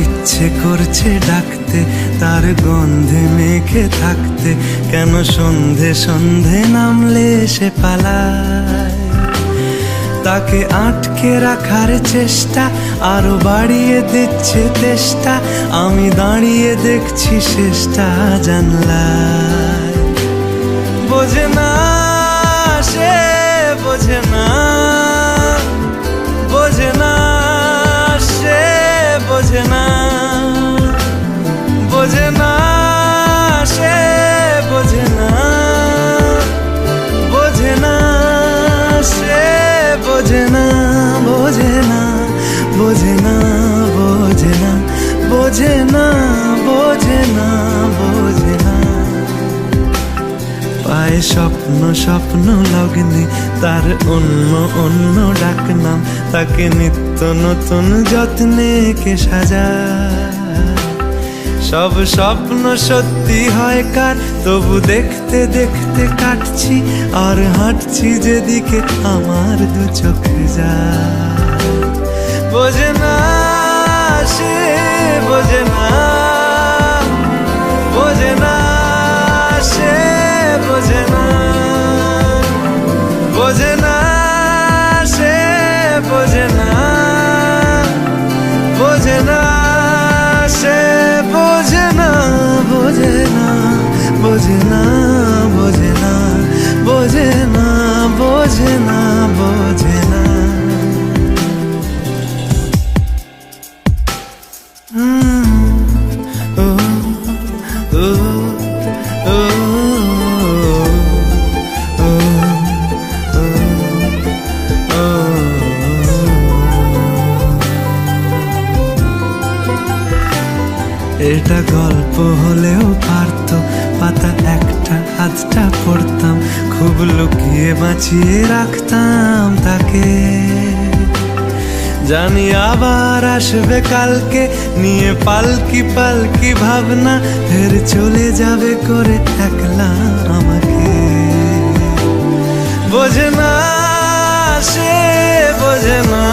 ইচ্ছে করছে ডাকতে, তার গন্ধে মেখে থাকতে, কেন সন্ধে সন্ধে নামলে সে পালায়। তাকে আটকে রাখার চেষ্টা আরো বাড়িয়ে দিচ্ছে তেষ্টা, আমি দাঁড়িয়ে দেখছি শেষটা জানলায়। বোঝে না সে, বোঝে না, বোঝে না সে, বোঝে না, বোঝে না সে, বোঝে না, বোঝে না সে, বোঝে না, বোঝে না, বোঝে না, বোঝে না, বোঝে না, বোঝে না, বোঝে না। পায়ে স্বপ্ন স্বপ্ন লগ্নে তার অন্য অন্য ডাকনাম, তাকে নিত্য নতুন যত্নে কে সাজায়। সব স্বপ্ন সত্যি হয় কার, তবু দেখতে দেখতে কাটছি আর হাঁটছি যেদিকে আমার দু চোখ যায়। বোঝে না সে, বোঝে না, বোঝে না সে, বোঝে না, বোঝে না সে, বোঝে না, বোঝে না সে, বোঝে না, বোঝে না, বোঝে না, বোঝে না, বোঝে না, বোঝে না, বোঝে না। এটা গল্প হলেও পারতো, পাতা একটা আধটা পড়তাম, খুব লুকিয়ে বাঁচিয়ে রাখতাম তাকে। জানি আবার আসবে কালকে, নিয়ে পালকি পালকি ভাবনা, ফের চলে যাবে করে একলা আমাকে। বোঝে না সে, বোঝে না,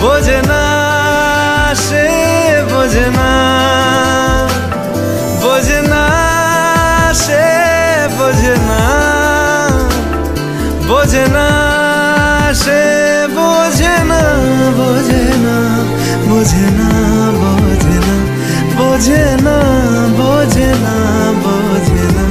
বোঝে না সে, বোঝে না, বোঝে না সে, বোঝে না, বোঝে না সে, বোঝে না, বোঝে না, বোঝে না, বোঝে না, বোঝে না, বোঝে না, বোঝে না।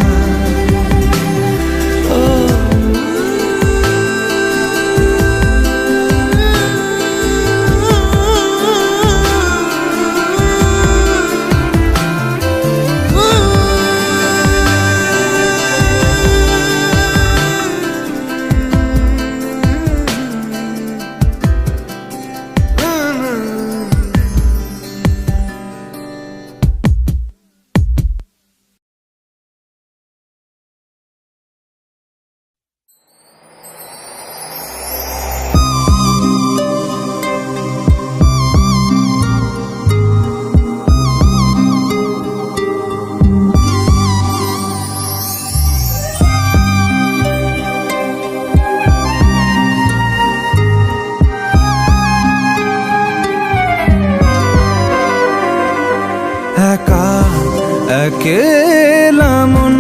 একেলা মন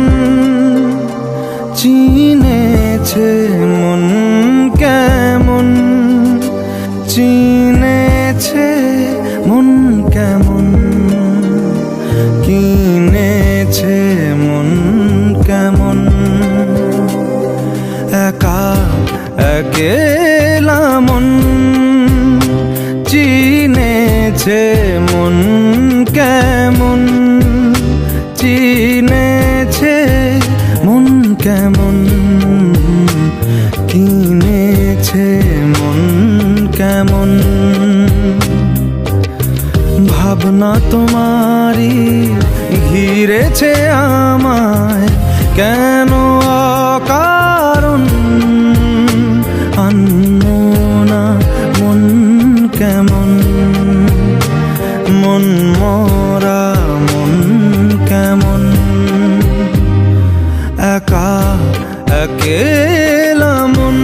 চিনেছে মন কেমন, চিনেছে মন কেমন, কিনেছে মন কেমন। একা একেলা মন চিনেছে মন কেমন, চিনেছে মন কেমন, কিনেছে মন কেমন। ভাবনা তোমারই ঘিরেছে আমায়, কেন অকারণ আনমনা মন কেমন, মন মরা মন কেমন, একা একেলা মন।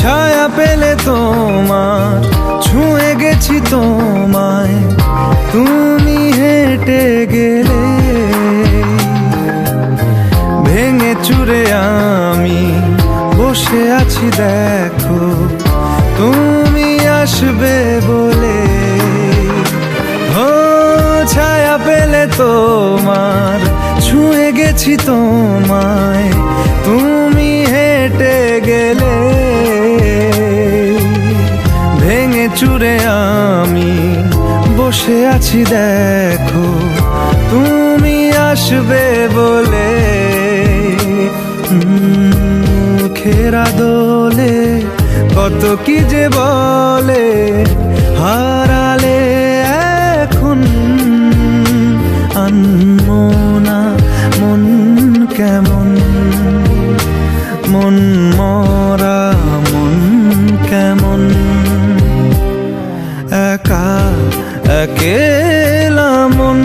ছায়া পেলে তোমার ছুঁয়ে গেছি তোমায়, তুমি হেঁটে গেলে ভেঙে চুরে আমি বসে আছি দেখো, তুমি আসবে বলে। ও ছায়া পেলে তোমার ছুঁয়ে গেছি তোমায়, তুমি হেঁটে গেলে ভেঙে চুরে আমি বসে আছি দেখো, তুমি আসবে বলে। খেরা দোলে কত কি যে বলে, হারালে এখন আনমনা মন কেমন, মন মরা মন কেমন, একা একেলা মন।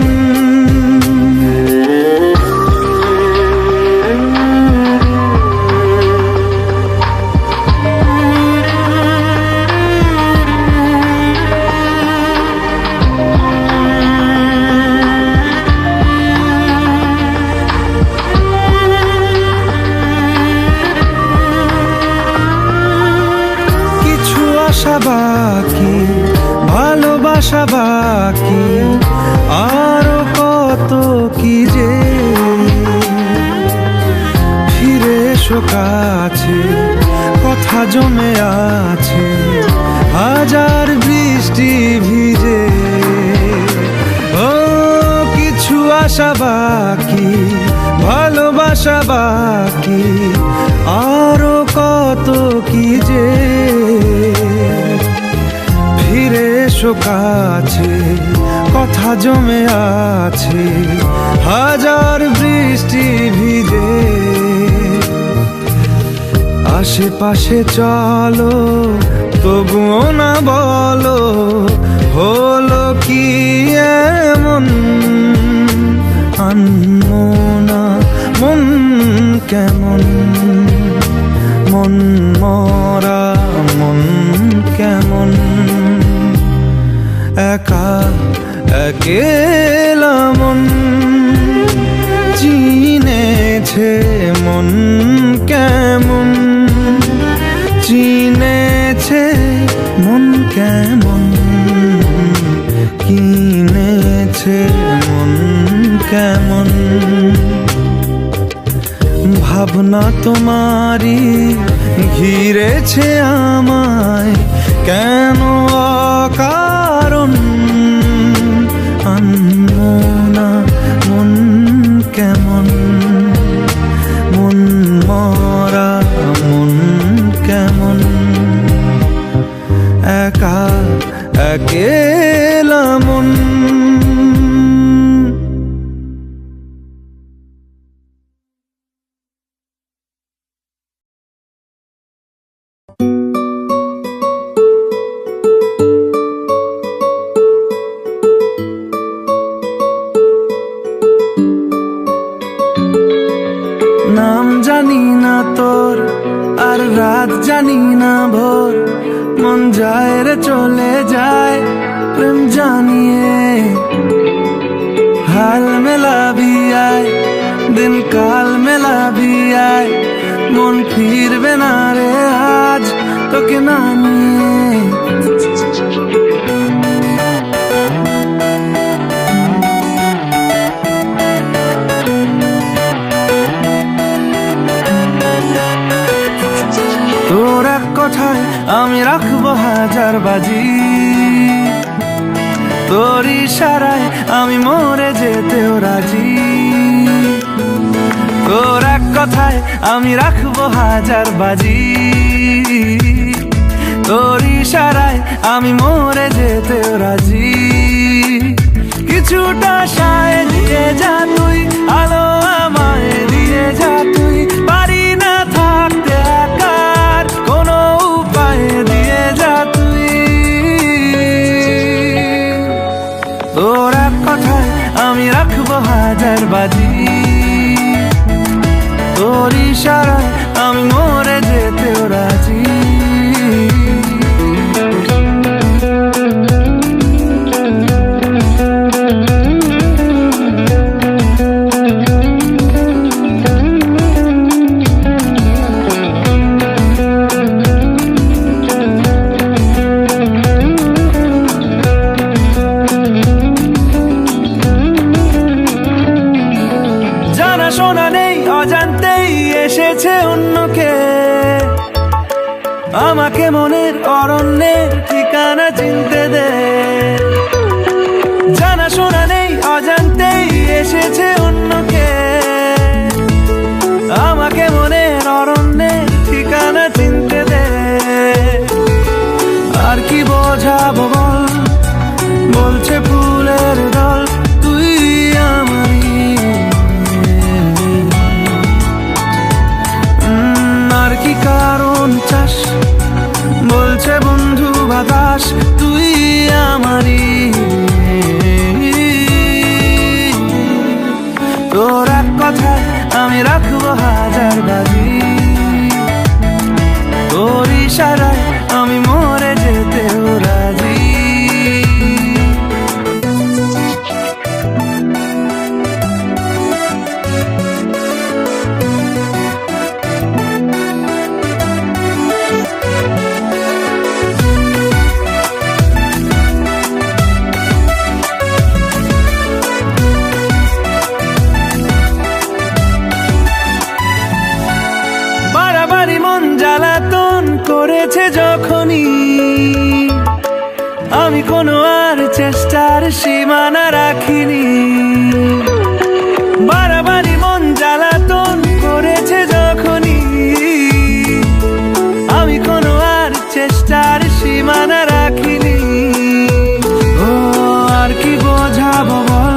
আশা বাকি, ভালোবাসা বাকি, আরো কত কি যে। ফিরে এসো কাছে, কথা জমে আছে হাজার বৃষ্টি ভিজে। ও কিছু আশা বাকি, ভালোবাসা বাকি, আরো কত কি যে। ফিরে এসো কাছে, কথা জমে আছে হাজার বৃষ্টি ভিজে। আশেপাশে চলো তবুও না বলো, হলো কি এমন আনমনা মন কেমন, মন মরা মন কেমন, একা একেলা মন। চিনেছে মন কেমন, চিনেছে মন কেমন, কিনেছে মন কেমন। ভাবনা তোমারই ঘিরেছে আমায়, কেন অকারণ আনমনা মন কেমন, মন মরা মন কেমন, একা একেলা মন। নাম জানি না তোর আর রাত জানি না ভোর, মন যায় রে চলে যায় প্রেম জানিয়ে। হাল মেলাবি আয়, দিন কাল মেলাবি আয়, মন ফিরবে না রে আজ তোকে না নিয়ে। বাজি। তোর ইশারায় আমি মরে যেতেও রাজি। তোর এক কথায় আমি রাখবো হাজার বাজি। তোর ইশারায় আমি মরে যেতেও রাজি। কিছুটা সায় দিয়ে যা তুই, আলো আমায় দিয়ে যা তুই। পারি না থাকতে একার কোনো উপায় দিয়ে যা তুই। তোর এক কথায় আমি রাখবো হাজার বাজি। তোর ইশারায় আমি মরে যেতেও রাজি। শোনা নেই অজান্তেই এসেছে অন্যকে, আমাকে মনের অরণ্যের ঠিকানা চিনতে দে। জানা শোনা নেই অজান্তেই এসেছে অন্যকে, আমাকে মনের অরণ্যের ঠিকানা চিনতে দে। আর কি বোঝাবো বল, বলছে ফুলের দল তুই আমারই। আর কি কারণ চাস, বলছে বন্ধু বাতাস তুই আমারই। তোর এক কথায় আমি রাখবো হাজার বাজি। তোর ইশারায় আমি মরে যেতেও রাজি। বাড়াবাড়ি মন জ্বালাতন করেছে যখনই, আমি কোনো আর চেষ্টার সীমানা রাখিনি। বাড়াবাড়ি মন জ্বালাতন করেছে যখনই, আমি কোনো আর চেষ্টার সীমানা রাখিনি। ও আর কি বোঝাবো বল,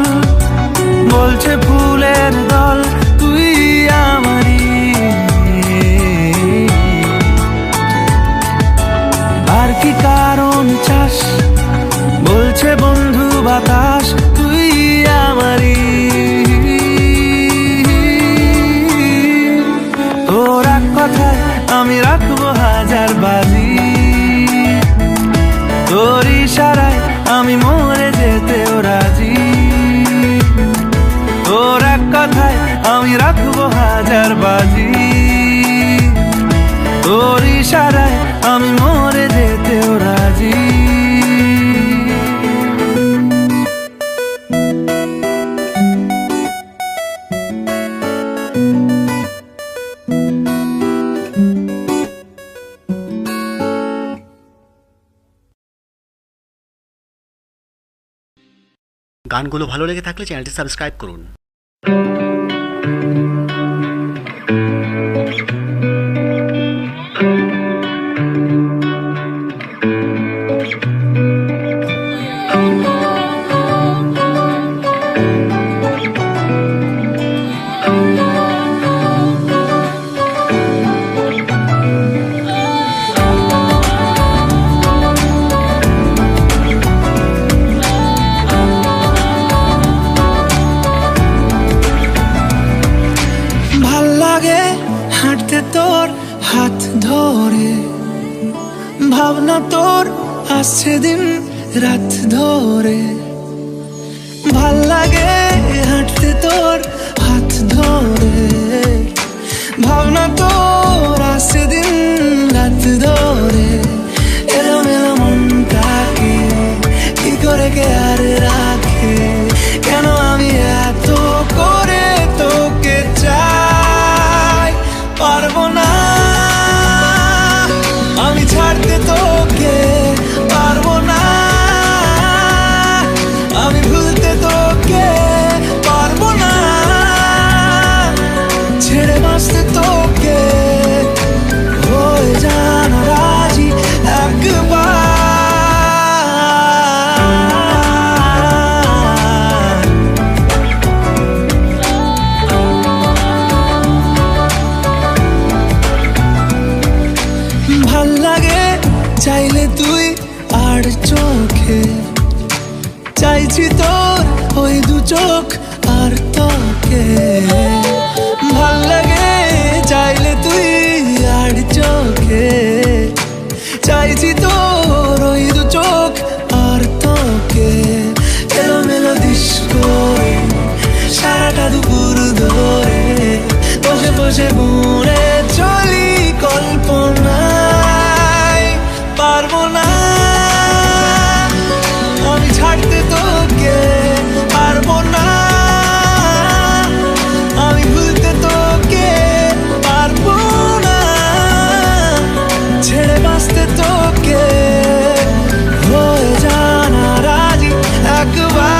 বলছে ফুলের দল তুই আমারই। আর কি কারণ চাস, বলছে বন্ধু বাতাস তুই আমারই। তোর এক কথায় আমি রাখবো হাজার বাজি। তোর ইশারায় আমি মরে যেতেও রাজি। তোর এক কথায় আমি রাখবো হাজার বাজি। তোর ইশারায় আমি মরে যেতেও রাজি। গানগুলো ভালো লেগে থাকলে চ্যানেলটি সাবস্ক্রাইব করুন। তোর হাত ধরে ভাবনা তোর আসছে দিন রাত ধরে। ভাল লাগে হাঁটতে তোর হাত ধরে, ভাবনা তোর আসছে দিন রাত ধরে। এলোমেলো মনটাকে কি করে কে আর রাখে, কেন আমি এত করে তোকে চাই। পারবো না আমি ছাড়তে তোকে, চোখ আর তোকে ভাল লাগে চাইলে তুই আর চোখে চাইছি তোর ওই দু চোখ আর তোকে এলোমেলো ডিস্কো সারাটা দুপুর ধরে বসে বসে বুড়ে চলি কল্পনায় পারবো না আমি ছাড়তে তোকে পারবো না আমি ভুলতে তোকে পারবো না ছেড়ে বাঁচতে তোকে হয়ে জানা রাজি একবার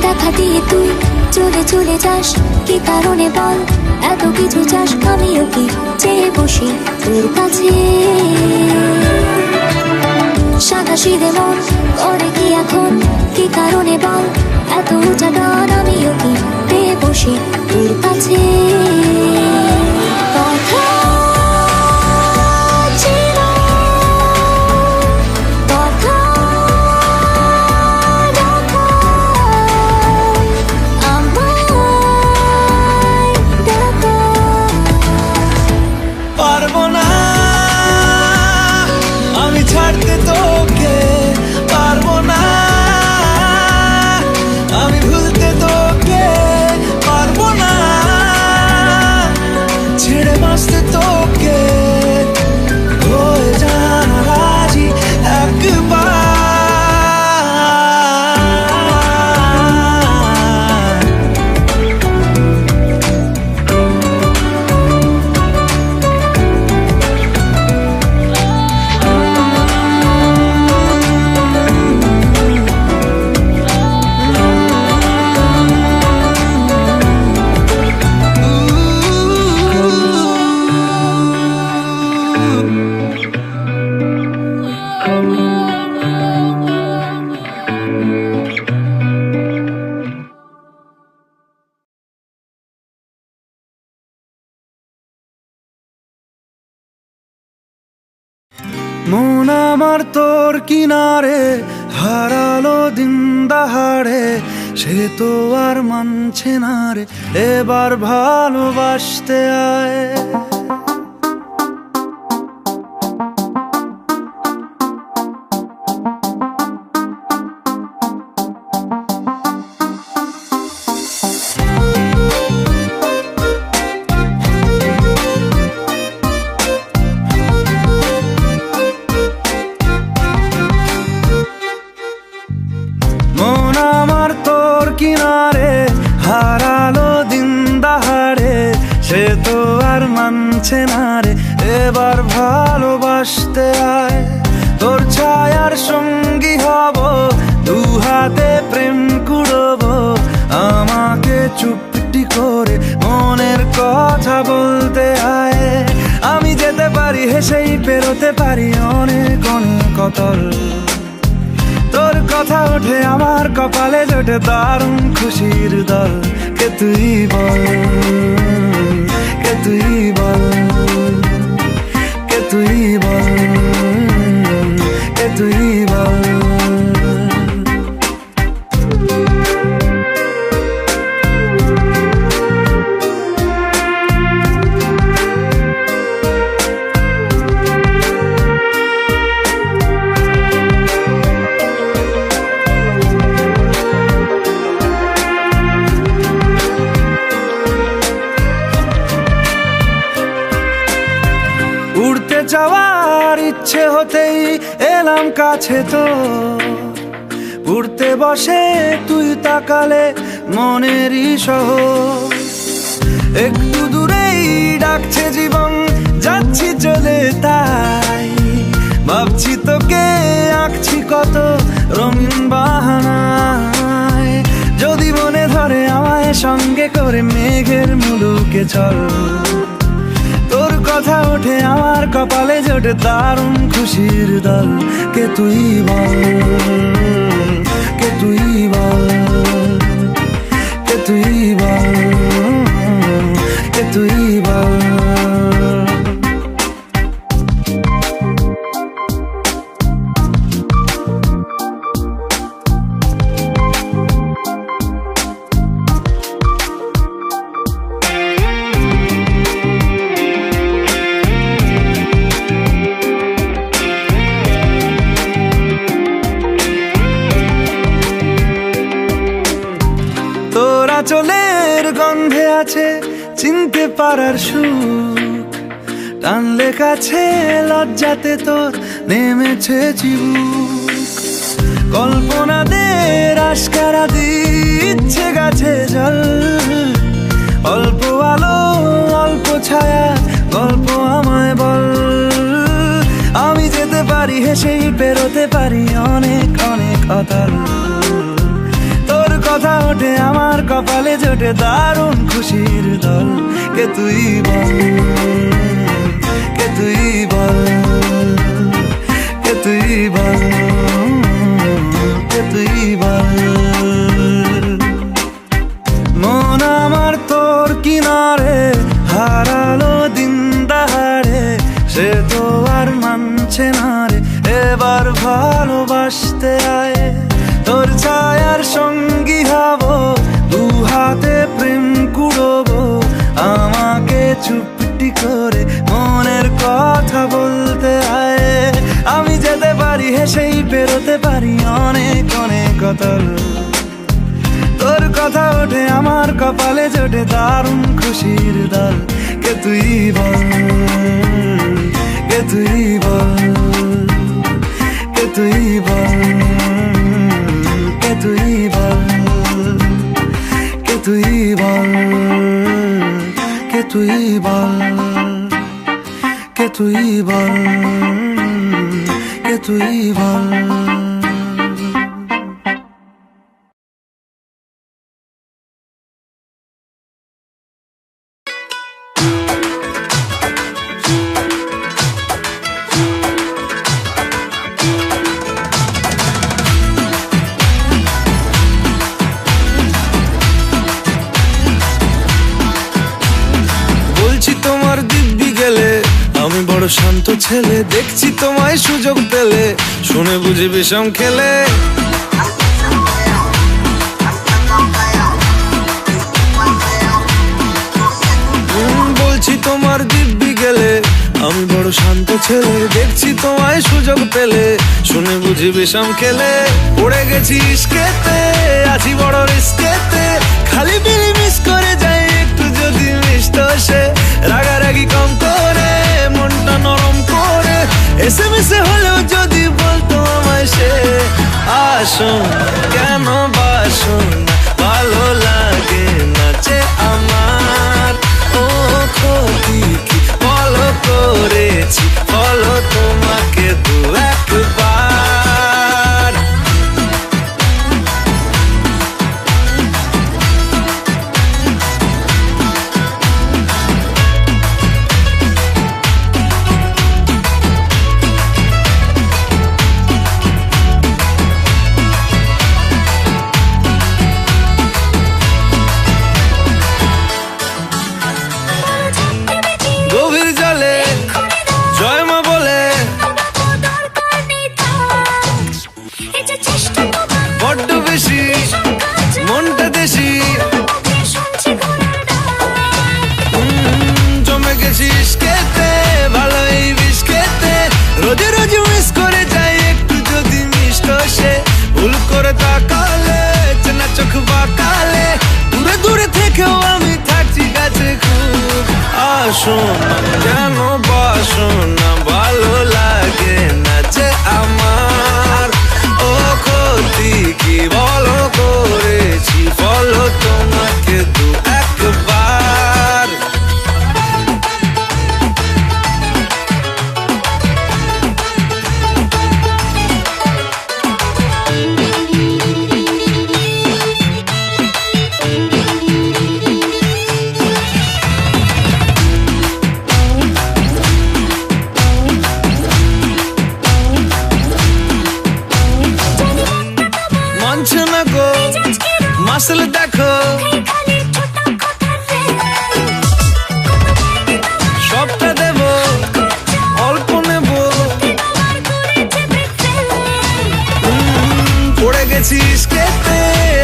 দেখা দিয়ে তুই চলে চলে যাস কি কারণে বল এত কিছু চাস আমিও কি চেয়ে বসি তোর কাছে সাদা সিধে মন করে কি এখন কি কারণে বল এত উঁচা ডান আমিও কি পেয়ে বসি তোর কাছে কথা ছিল কথা রাখা আমায় ডাকা পারবো না আমি ছাড়তে তোকে পারবো না আমি ভুলতে তোকে পারবো না ছেড়ে বাঁচতে তোকে হয়ে জানা রাজি একবার মন আমার তোর কিনারে হারালো দিন দাহাড়ে সে তো আর মানছে না রে এবার ভালোবাসতে আয় মন আমার তোর কিনারে হারালো দিন দাহাড়ে সে তো আর মানছে না রে এবার ভালোবাসতে আয় তোর ছায়ার সঙ্গী হব দু হাতে প্রেম কুড়বো আমাকে চুপটি করে মনের কথা বলতে আয় আমি যেতে পারি হেসেই পেরোতে পারি অনেক অনেক অতল তোর কথা ওঠে আমার কপালে জোটে দারুণ খুশির দল কে তুই বল কে তুই বল কে তুই বল কে তুই বল উড়তে যাওয়ার ইচ্ছে হতেই এলাম কাছে তো উড়তে বসে তুই তাকালে মনেরই শহর একটু দূরেই ডাকছে জীবন যাচ্ছি চলে তাই ভাবছি তোকে আঁকছি কত রঙিন বাহানায়, যদি মনে ধরে আমায় সঙ্গে করে মেঘের মুলুকে চল। তোর কথা ওঠে আমার কপালে জোটে দারুণ খুশির দল। কে তুই বল, কে তুই বল, কে তুই বল, কে তুই বল। তোরা চলের গন্ধে আছে চিনতে পারার সুখ, টানলে কাছে লজ্জাতে তোর নেমেছে চিবুক। কল্পনাদের আশকারা দিচ্ছে গাছে জল, অল্প আলো অল্প ছায়া গল্প আমায় বল। আমি যেতে পারি হেসেই পেরোতে পারি অনেক অনেক অতল। তোর কথা ওঠে আমার কপালে জোটে দারুণ খুশির দল। কে তুই বল, কে তুই বল, কে তুই বল, কে তুই বল। মন আমার তোর কিনারে হারালো দিন দাহাড়ে, সে তো আর মানছে না রে এবার ভালোবাসতে আয়। তোর ছায়ার সঙ্গী হব, দু হাতে প্রেম কুড়বো, আমাকে চুপটি করে মনের কথা বলতে আয়। আমি যেতে পারি হেসেই পেরোতে পারি অনেক অনেক অতল। তোর কথা ওঠে আমার কপালে জোটে দারুণ খুশির দল। কে তুই বল, কে তুই বল, কে তুই বল, কে তুই বল, কে তুই বল, কে তুই বল, কে তুই বল, কে তুই বল। আমি বড় শান্ত ছেলে, দেখছি তোমায় সুযোগ পেলে, শুনে বুঝি বিষম খেলে। বলছি তোমার দিব্যি গেলে, আমি বড় শান্ত ছেলে, দেখছি তোমায় সুযোগ পেলে, শুনে বুঝি বিষম খেলে। পড়ে গেছি ইস্কেতে, আছি বড় রিস্কেতে, খালি বিলি মিস করে যাই একটু যদি মিষ্ট সে। রাগারাগি কম করে মনটা নরম করে, এসএমএসে হলেও যদি বলতো আমায় সে। আসুন কেন বাসুন ভালো লাগে না যে আমার, ও ক্ষতি কি বলো করেছি বলো তোমাকে দু একবার। গভীর জলে জয় মা বলে বড্ড বেশি মনটা দেশি, জমে গেছি ইস্কেতে, ভালোই বিষ খেতে, রোজে রোজে মিস করে যাই একটু যদি মিষ্ট সে। ভুল করে তাকালে চেনা চোখ বাঁকালে, দূরে দূরে থেকেও আমি থাকছি কাছে খুব। আসুন কেন বাসুন ভালো লাগে না যে আমার, ও ক্ষতি কি বলো করেছি বলো তোমাকে দু একবার। মাসল দেখো সবটা দেব অল্প নেব পড়ে গেছি ইস্কেতে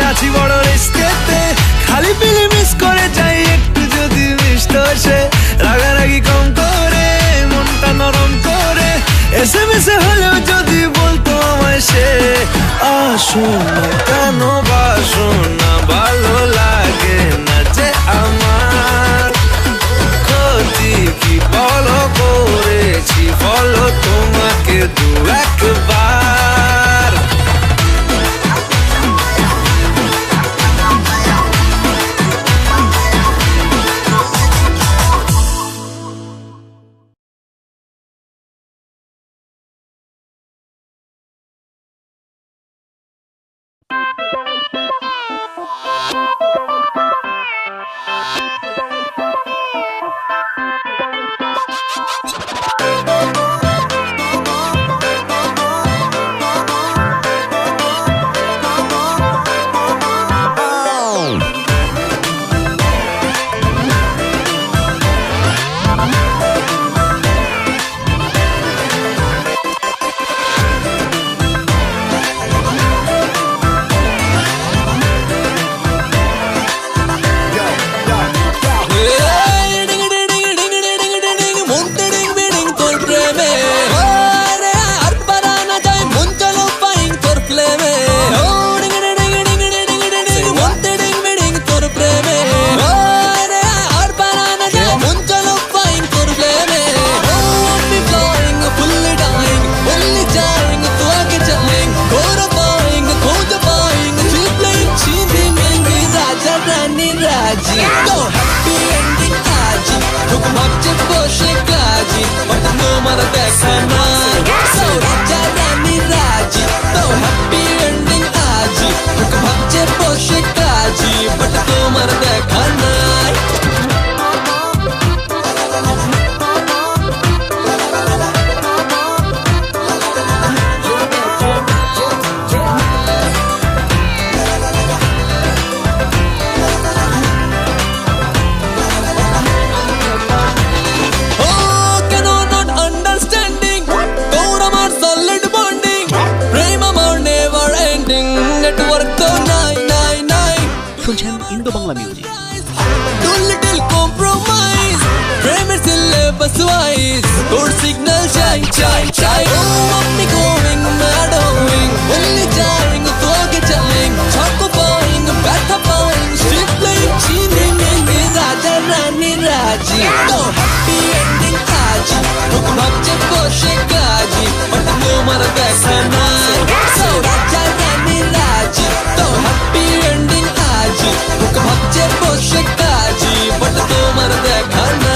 আছি বড় রিস্কেতে খালি পিলি মিস করে যাই একটু যদি মিষ্ট সে রাগারাগি কম করে মনটা নরম করে এসএমএস হলেও যদি বলতো আমায় সে আসো না কেন বাসো না ভালো লাগে না যে আমার ক্ষতি কি বলো করেছি বলো তোমাকে দু একবার শুনছেন Indo Bangla music. Too little compromise, premise syllabus wise. Your signal shine, shine, shine. Oh, I'm me going mad, only jarring, forget jarring. Choco buying, better buying, strip playing, cheating, Raja Rani Raji. No happy ending, Haji. Look, Bhaja Koshe Kaji, but no more Vesana. So Raja Rani Raji, no happy ending, Haji. Look, Bhaja Koshe Kaji, but no more Vesana.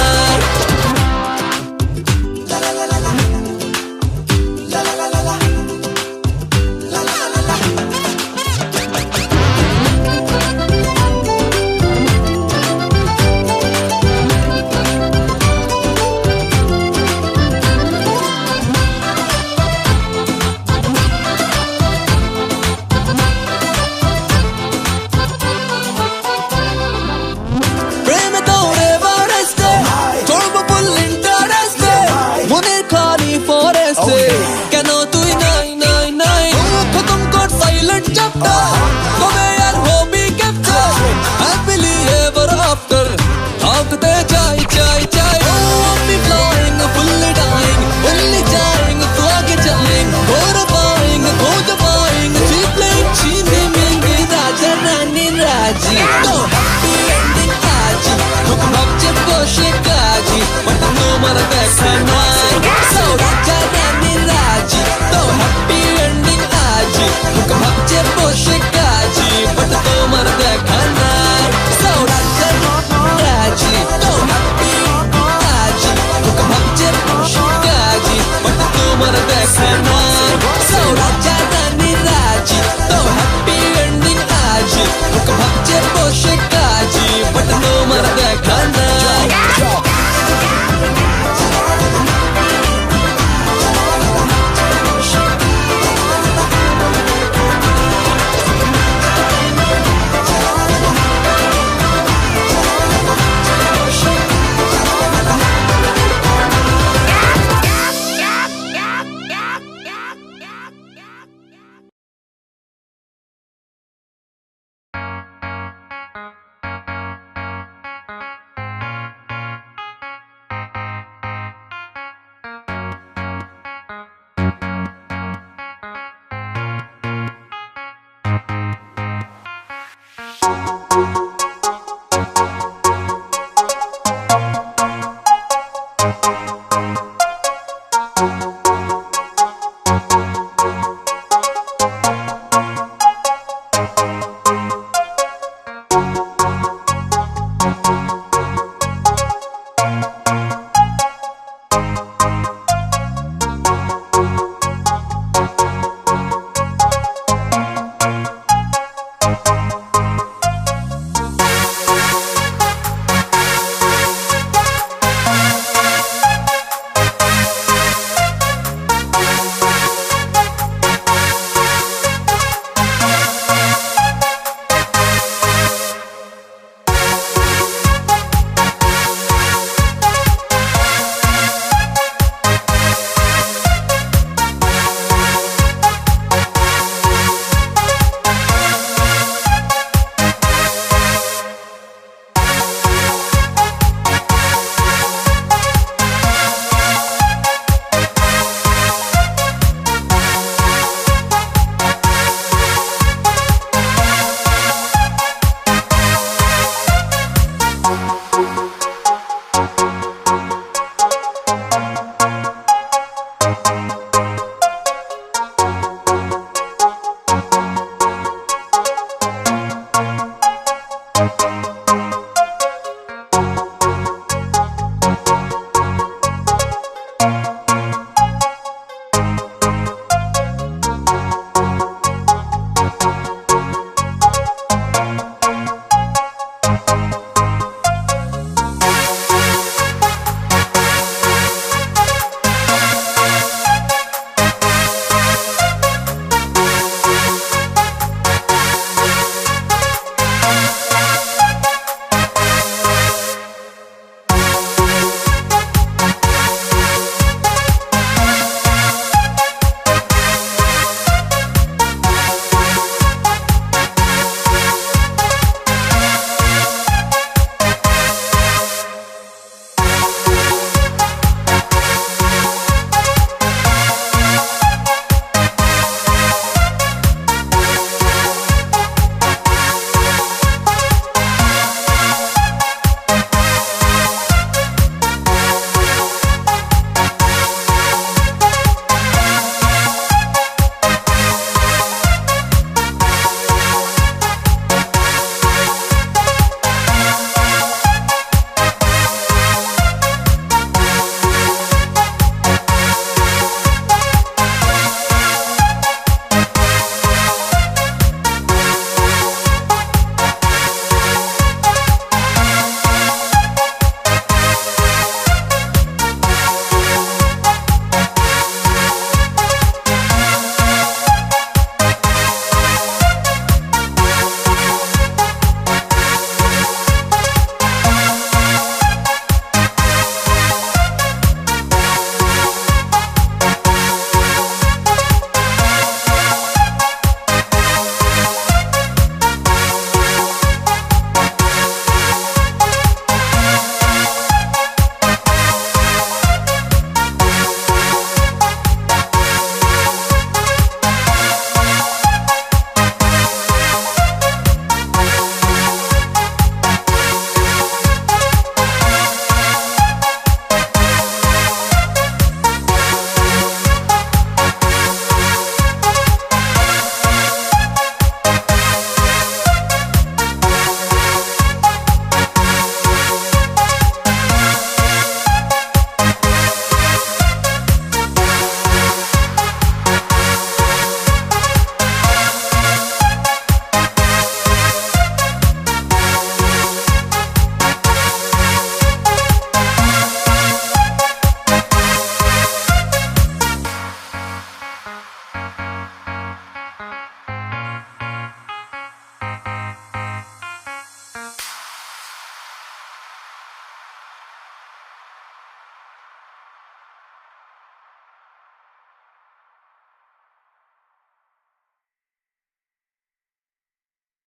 Thank you.